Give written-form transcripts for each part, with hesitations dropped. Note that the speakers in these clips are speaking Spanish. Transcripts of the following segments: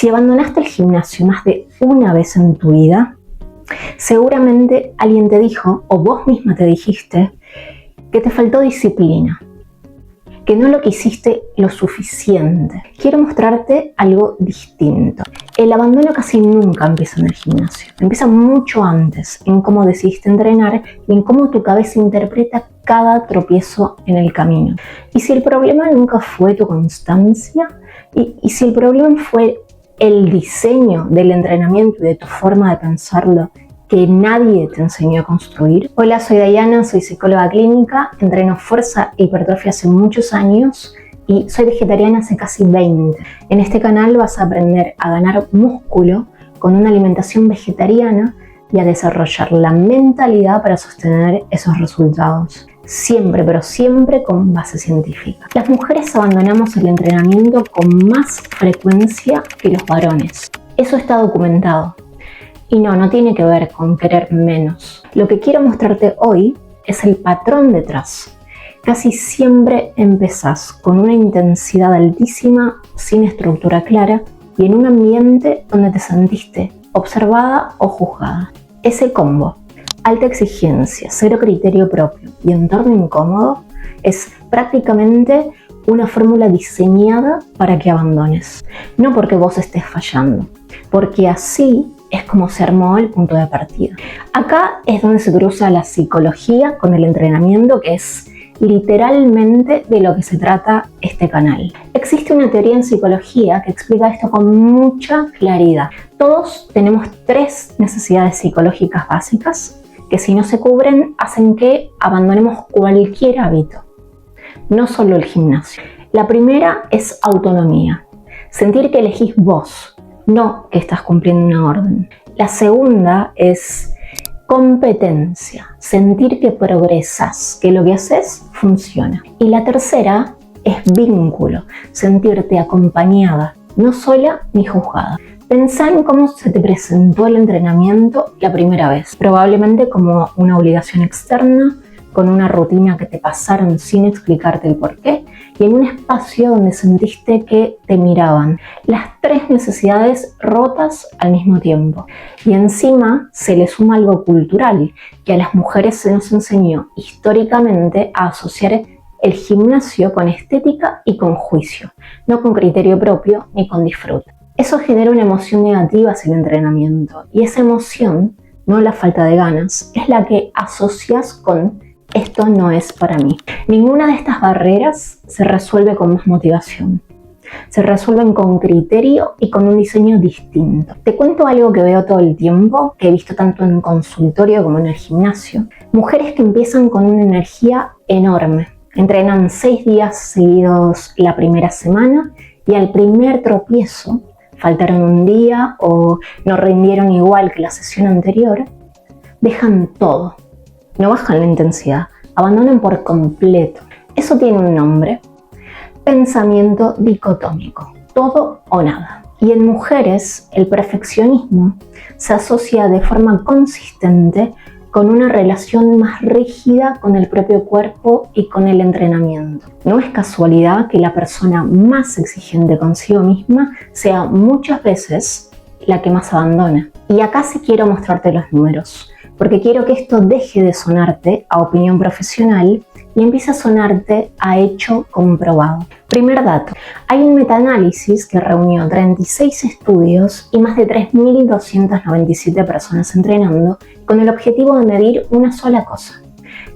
Si abandonaste el gimnasio más de una vez en tu vida, seguramente alguien te dijo, o vos misma te dijiste, que te faltó disciplina, que no lo quisiste lo suficiente. Quiero mostrarte algo distinto. El abandono casi nunca empieza en el gimnasio. Empieza mucho antes, en cómo decidiste entrenar y en cómo tu cabeza interpreta cada tropiezo en el camino. Y si el problema nunca fue tu constancia, y si el problema fue el diseño del entrenamiento y de tu forma de pensarlo, que nadie te enseñó a construir. Hola, soy Dayana, soy psicóloga clínica, entreno fuerza e hipertrofia hace muchos años y soy vegetariana hace casi 20. En este canal vas a aprender a ganar músculo con una alimentación vegetariana y a desarrollar la mentalidad para sostener esos resultados. Siempre, pero siempre con base científica. Las mujeres abandonamos el entrenamiento con más frecuencia que los varones. Eso está documentado. Y no tiene que ver con querer menos. Lo que quiero mostrarte hoy es el patrón detrás. Casi siempre empezás con una intensidad altísima, sin estructura clara y en un ambiente donde te sentiste observada o juzgada. Ese combo, alta exigencia, cero criterio propio y entorno incómodo, es prácticamente una fórmula diseñada para que abandones. No porque vos estés fallando, porque así es como se armó el punto de partida. Acá es donde se cruza la psicología con el entrenamiento, que es literalmente de lo que se trata este canal. Existe una teoría en psicología que explica esto con mucha claridad. Todos tenemos 3 necesidades psicológicas básicas que si no se cubren hacen que abandonemos cualquier hábito, no solo el gimnasio. La primera es autonomía, sentir que elegís vos, no que estás cumpliendo una orden. La segunda es competencia, sentir que progresas, que lo que haces funciona. Y la tercera es vínculo, sentirte acompañada, no sola ni juzgada. Pensá en cómo se te presentó el entrenamiento la primera vez, probablemente como una obligación externa, con una rutina que te pasaron sin explicarte el porqué y en un espacio donde sentiste que te miraban. Las 3 necesidades rotas al mismo tiempo. Y encima se le suma algo cultural, que a las mujeres se nos enseñó históricamente a asociar el gimnasio con estética y con juicio, no con criterio propio ni con disfrute. Eso genera una emoción negativa hacia el entrenamiento y esa emoción, no la falta de ganas, es la que asocias con esto no es para mí. Ninguna de estas barreras se resuelve con más motivación. Se resuelven con criterio y con un diseño distinto. Te cuento algo que veo todo el tiempo, que he visto tanto en consultorio como en el gimnasio. Mujeres que empiezan con una energía enorme. Entrenan 6 días seguidos la primera semana y al primer tropiezo, faltaron un día o no rindieron igual que la sesión anterior, dejan todo. No bajan la intensidad, abandonan por completo. Eso tiene un nombre, pensamiento dicotómico, todo o nada. Y en mujeres el perfeccionismo se asocia de forma consistente con una relación más rígida con el propio cuerpo y con el entrenamiento. No es casualidad que la persona más exigente consigo misma sea muchas veces la que más abandona. Y acá sí quiero mostrarte los números, porque quiero que esto deje de sonarte a opinión profesional y empiece a sonarte a hecho comprobado. Primer dato, hay un metaanálisis que reunió 36 estudios y más de 3.297 personas entrenando con el objetivo de medir una sola cosa: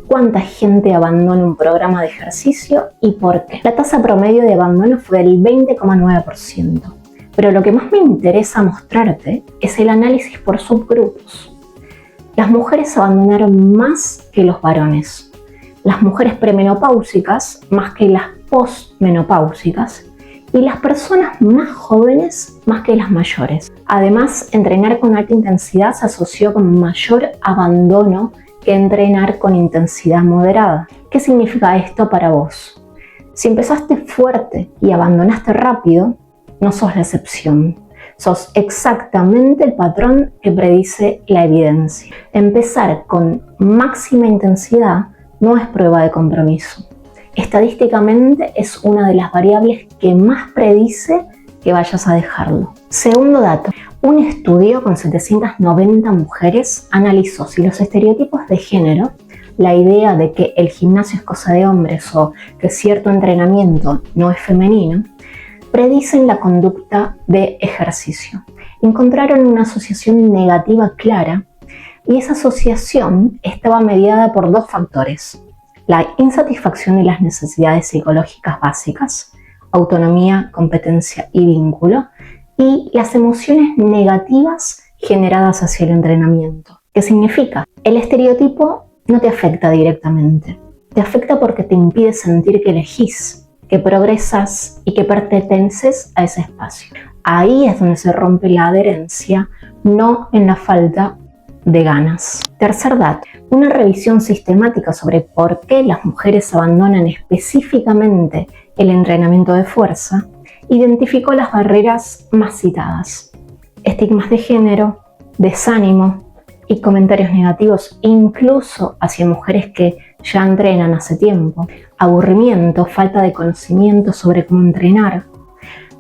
cuánta gente abandona un programa de ejercicio y por qué. La tasa promedio de abandono fue del 20,9%, pero lo que más me interesa mostrarte es el análisis por subgrupos. Las mujeres abandonaron más que los varones, las mujeres premenopáusicas más que las postmenopáusicas y las personas más jóvenes más que las mayores. Además, entrenar con alta intensidad se asoció con mayor abandono que entrenar con intensidad moderada. ¿Qué significa esto para vos? Si empezaste fuerte y abandonaste rápido, no sos la excepción. Sos exactamente el patrón que predice la evidencia. Empezar con máxima intensidad no es prueba de compromiso. Estadísticamente es una de las variables que más predice que vayas a dejarlo. Segundo dato, un estudio con 790 mujeres analizó si los estereotipos de género, la idea de que el gimnasio es cosa de hombres o que cierto entrenamiento no es femenino, predicen la conducta de ejercicio. Encontraron una asociación negativa clara y esa asociación estaba mediada por dos factores: la insatisfacción de las necesidades psicológicas básicas, autonomía, competencia y vínculo, y las emociones negativas generadas hacia el entrenamiento. ¿Qué significa? El estereotipo no te afecta directamente, te afecta porque te impide sentir que elegís, que progresas y que perteneces a ese espacio. Ahí es donde se rompe la adherencia, no en la falta de ganas. Tercer dato, una revisión sistemática sobre por qué las mujeres abandonan específicamente el entrenamiento de fuerza identificó las barreras más citadas: estigmas de género, desánimo y comentarios negativos incluso hacia mujeres que ya entrenan hace tiempo, aburrimiento, falta de conocimiento sobre cómo entrenar,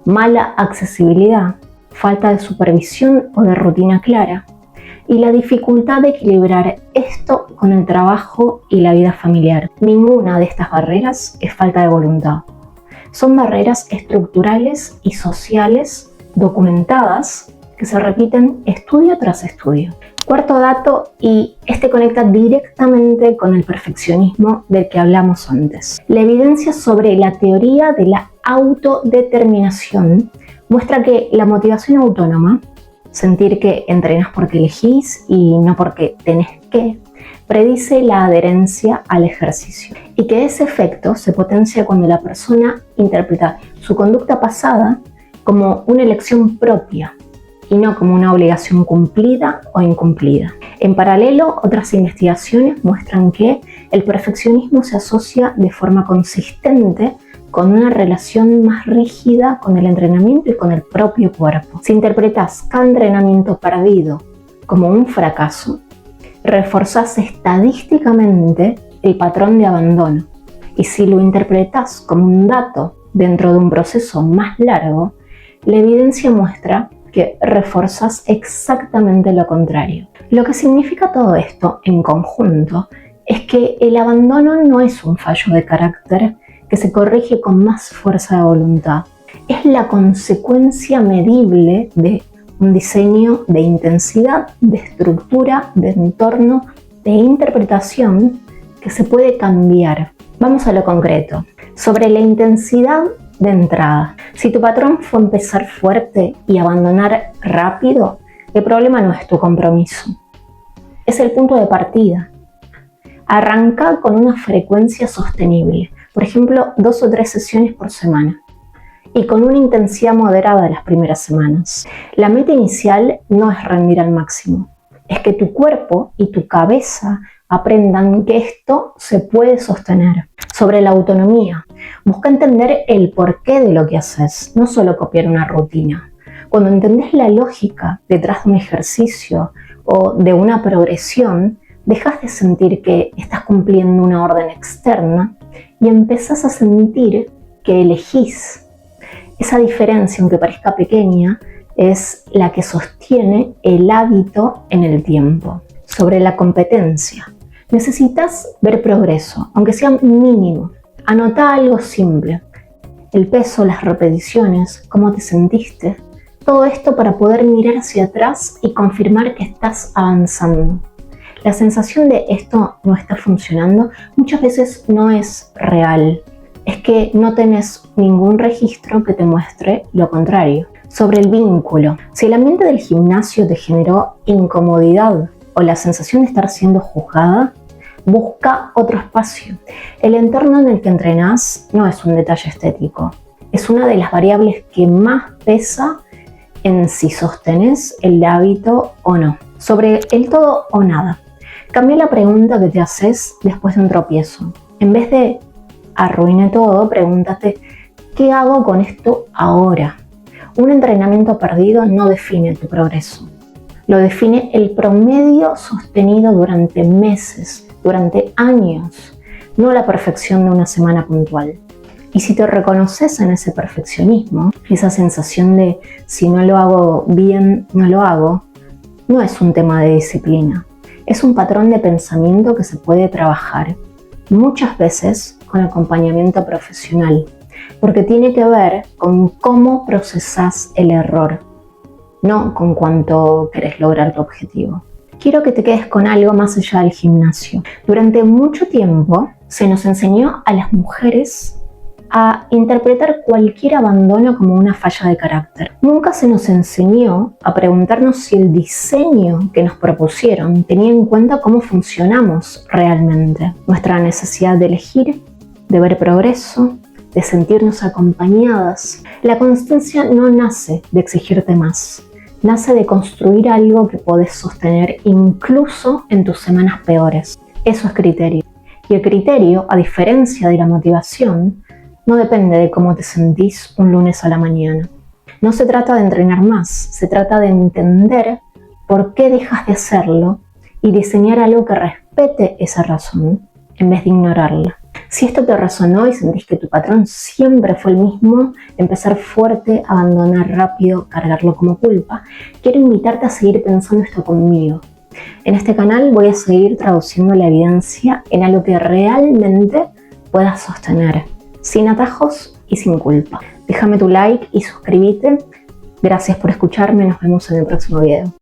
mala accesibilidad, falta de supervisión o de rutina clara, y la dificultad de equilibrar esto con el trabajo y la vida familiar. Ninguna de estas barreras es falta de voluntad. Son barreras estructurales y sociales documentadas que se repiten estudio tras estudio. Cuarto dato, y este conecta directamente con el perfeccionismo del que hablamos antes. La evidencia sobre la teoría de la autodeterminación muestra que la motivación autónoma, sentir que entrenas porque elegís y no porque tenés que, predice la adherencia al ejercicio y que ese efecto se potencia cuando la persona interpreta su conducta pasada como una elección propia y no como una obligación cumplida o incumplida. En paralelo, otras investigaciones muestran que el perfeccionismo se asocia de forma consistente con una relación más rígida con el entrenamiento y con el propio cuerpo. Si interpretas cada entrenamiento perdido como un fracaso, reforzás estadísticamente el patrón de abandono. Y si lo interpretas como un dato dentro de un proceso más largo, la evidencia muestra que reforzas exactamente lo contrario. Lo que significa todo esto en conjunto es que el abandono no es un fallo de carácter que se corrige con más fuerza de voluntad. Es la consecuencia medible de un diseño de intensidad, de estructura, de entorno, de interpretación que se puede cambiar. Vamos a lo concreto. Sobre la intensidad de entrada. Si tu patrón fue empezar fuerte y abandonar rápido, el problema no es tu compromiso. Es el punto de partida. Arranca con una frecuencia sostenible. Por ejemplo, 2 o 3 sesiones por semana. Y con una intensidad moderada las primeras semanas. La meta inicial no es rendir al máximo. Es que tu cuerpo y tu cabeza aprendan que esto se puede sostener. Sobre la autonomía, busca entender el porqué de lo que haces, no solo copiar una rutina. Cuando entendés la lógica detrás de un ejercicio o de una progresión, dejas de sentir que estás cumpliendo una orden externa y empezás a sentir que elegís. Esa diferencia, aunque parezca pequeña, es la que sostiene el hábito en el tiempo. Sobre la competencia, necesitas ver progreso, aunque sea mínimo. Anota algo simple: el peso, las repeticiones, cómo te sentiste. Todo esto para poder mirar hacia atrás y confirmar que estás avanzando. La sensación de esto no está funcionando muchas veces no es real. Es que no tenés ningún registro que te muestre lo contrario. Sobre el vínculo, si el ambiente del gimnasio te generó incomodidad o la sensación de estar siendo juzgada, busca otro espacio. El entorno en el que entrenás no es un detalle estético. Es una de las variables que más pesa en si sostenés el hábito o no. Sobre el todo o nada, cambia la pregunta que te haces después de un tropiezo. En vez de arruiné todo, pregúntate: ¿qué hago con esto ahora? Un entrenamiento perdido no define tu progreso. Lo define el promedio sostenido durante meses, durante años, no la perfección de una semana puntual. Y si te reconoces en ese perfeccionismo, esa sensación de si no lo hago bien, no lo hago, no es un tema de disciplina. Es un patrón de pensamiento que se puede trabajar, muchas veces con acompañamiento profesional, porque tiene que ver con cómo procesás el error, no con cuánto querés lograr tu objetivo. Quiero que te quedes con algo más allá del gimnasio. Durante mucho tiempo se nos enseñó a las mujeres a interpretar cualquier abandono como una falla de carácter. Nunca se nos enseñó a preguntarnos si el diseño que nos propusieron tenía en cuenta cómo funcionamos realmente, nuestra necesidad de elegir, de ver progreso, de sentirnos acompañadas. La constancia no nace de exigirte más, nace de construir algo que podés sostener incluso en tus semanas peores. Eso es criterio. Y el criterio, a diferencia de la motivación, no depende de cómo te sentís un lunes a la mañana. No se trata de entrenar más, se trata de entender por qué dejas de hacerlo y diseñar algo que respete esa razón en vez de ignorarla. Si esto te resonó y sentís que tu patrón siempre fue el mismo, empezar fuerte, abandonar rápido, cargarlo como culpa, quiero invitarte a seguir pensando esto conmigo. En este canal voy a seguir traduciendo la evidencia en algo que realmente puedas sostener, sin atajos y sin culpa. Déjame tu like y suscríbete. Gracias por escucharme, nos vemos en el próximo video.